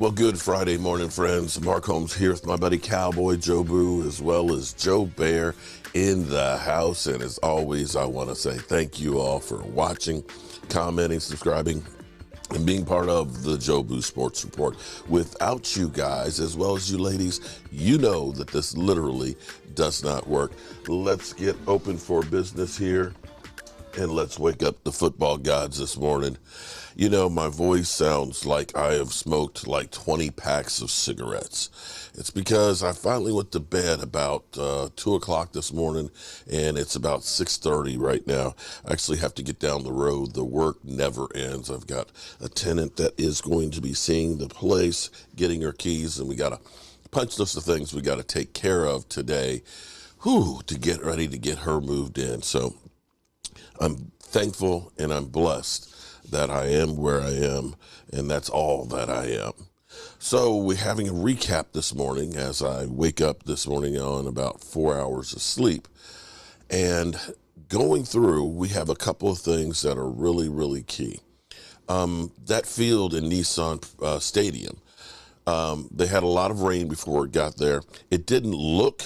Well, good Friday morning, friends. Mark Holmes here with my buddy Cowboy Joe Boo, as well as Joe Bear in the house. And as always, I want to say thank you all for watching, commenting, subscribing, and being part of the Joe Boo Sports Report. Without you guys, as well as you ladies, you know that this literally does not work. Let's get open for business here, and let's wake up the football gods this morning. You know, my voice sounds like I have smoked like 20 packs of cigarettes. It's because I finally went to bed about 2 o'clock this morning, and it's about 6:30 right now. I actually have to get down the road. The work never ends. I've got a tenant that is going to be seeing the place, getting her keys, and we got a punch list of things we got to take care of today, to get ready to get her moved in. So I'm thankful and I'm blessed that I am where I am, and that's all that I am. So we're having a recap this morning as I wake up this morning on about 4 hours of sleep. And going through, we have a couple of things that are really, really key. That field in Nissan Stadium, they had a lot of rain before it got there. It didn't look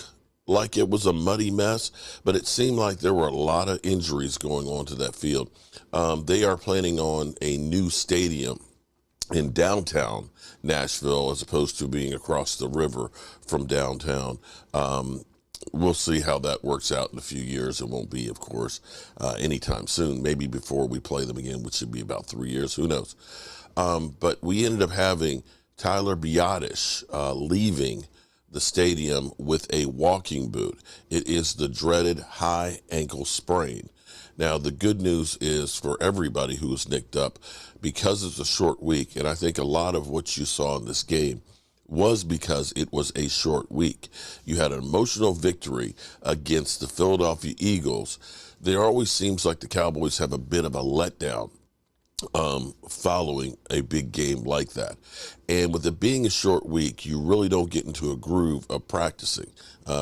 like it was a muddy mess, but it seemed like there were a lot of injuries going on to that field. They are planning on a new stadium in downtown Nashville as opposed to being across the river from downtown. We'll see how that works out in a few years. It won't be, of course, anytime soon, maybe before we play them again, which should be about 3 years, who knows. But we ended up having Tyler Biadasz leaving the stadium with a walking boot. It is the dreaded high ankle sprain. Now, the good news is for everybody who was nicked up, because it's a short week, and I think a lot of what you saw in this game was because it was a short week. You had an emotional victory against the Philadelphia Eagles. There always seems like the Cowboys have a bit of a letdown following a big game like that. And with it being a short week, you really don't get into a groove of practicing.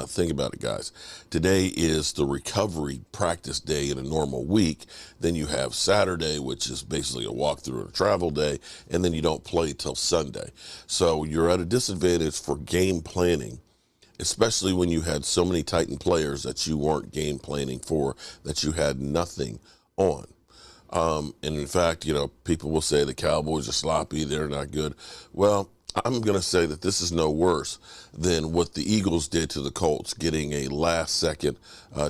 Think about it, guys. Today is the recovery practice day in a normal week. Then you have Saturday, which is basically a walkthrough and a travel day, and then you don't play till Sunday. So you're at a disadvantage for game planning, especially when you had so many Titan players that you weren't game planning for, that you had nothing on. And in fact, people will say the Cowboys are sloppy, they're not good. Well, I'm going to say that this is no worse than what the Eagles did to the Colts, getting a last-second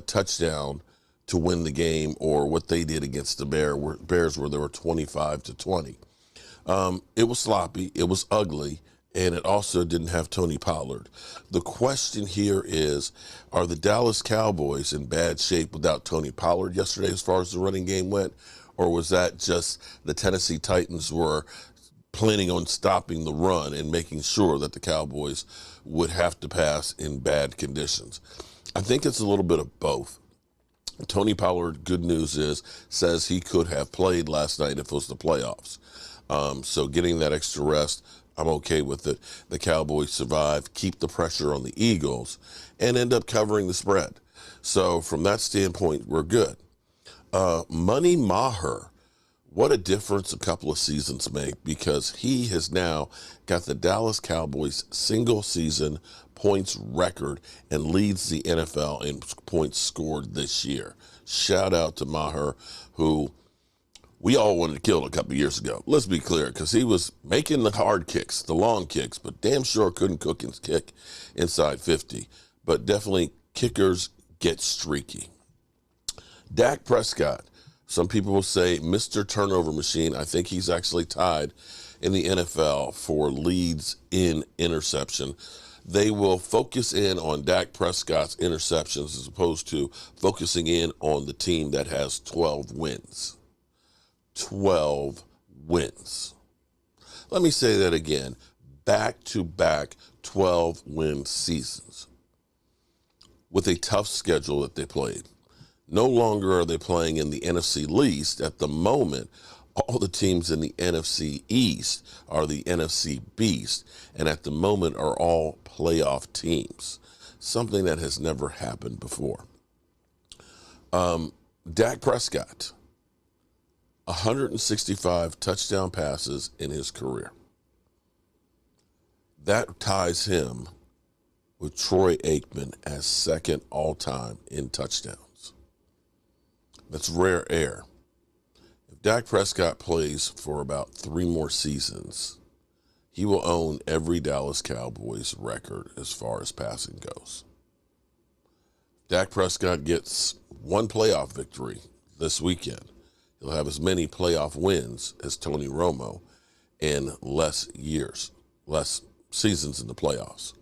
touchdown to win the game, or what they did against the Bears where they were 25-20. It was sloppy, it was ugly, and it also didn't have Tony Pollard. The question here is, are the Dallas Cowboys in bad shape without Tony Pollard yesterday as far as the running game went? Or was that just the Tennessee Titans were planning on stopping the run and making sure that the Cowboys would have to pass in bad conditions? I think it's a little bit of both. Tony Pollard, good news is, says he could have played last night if it was the playoffs. So getting that extra rest, I'm okay with it. The Cowboys survive, keep the pressure on the Eagles, and end up covering the spread. So from that standpoint, we're good. Money Maher, what a difference a couple of seasons make, because he has now got the Dallas Cowboys single-season points record and leads the NFL in points scored this year. Shout out to Maher, who we all wanted to kill a couple of years ago. Let's be clear, because he was making the hard kicks, the long kicks, but damn sure couldn't cook and kick inside 50. But definitely kickers get streaky. Dak Prescott, some people will say Mr. Turnover Machine. I think he's actually tied in the NFL for leads in interception. They will focus in on Dak Prescott's interceptions as opposed to focusing in on the team that has 12 wins. 12 wins. Let me say that again. Back-to-back 12-win seasons with a tough schedule that they played. No longer are they playing in the NFC least. At the moment, all the teams in the NFC East are the NFC Beast, and at the moment are all playoff teams, something that has never happened before. Dak Prescott, 165 touchdown passes in his career. That ties him with Troy Aikman as second all-time in touchdowns. That's rare air. If Dak Prescott plays for about 3 more seasons, he will own every Dallas Cowboys record as far as passing goes. Dak Prescott gets 1 playoff victory this weekend. He'll have as many playoff wins as Tony Romo in less seasons in the playoffs.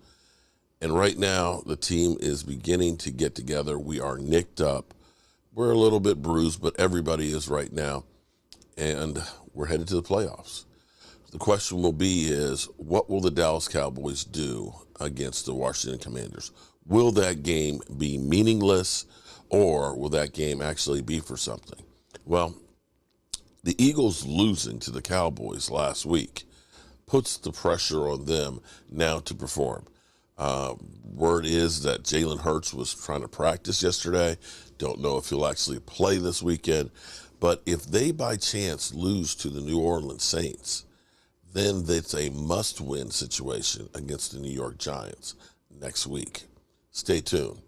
And right now, the team is beginning to get together. We are nicked up. We're a little bit bruised, but everybody is right now. And we're headed to the playoffs. The question will be is, what will the Dallas Cowboys do against the Washington Commanders? Will that game be meaningless, or will that game actually be for something? Well, the Eagles losing to the Cowboys last week puts the pressure on them now to perform. Word is that Jalen Hurts was trying to practice yesterday. Don't know if he'll actually play this weekend. But if they by chance lose to the New Orleans Saints, then it's a must-win situation against the New York Giants next week. Stay tuned.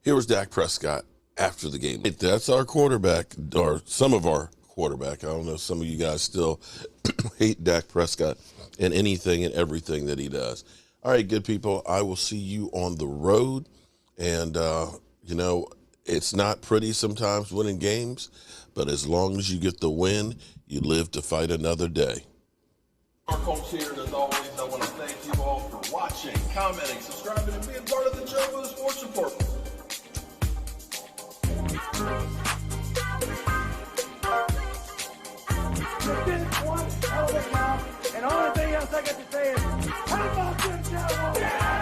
Here was Dak Prescott after the game. That's our quarterback, or some of our quarterback. I don't know, some of you guys still hate Dak Prescott and anything and everything that he does. All right, good people, I will see you on the road. And, it's not pretty sometimes winning games, but as long as you get the win, you live to fight another day. Our Colts here, and as always, I want to thank you all for watching, commenting, subscribing, and being part of the Joe Sports Report. You did one hell of a job, and the only thing else I got to say is, how about them Cowboys?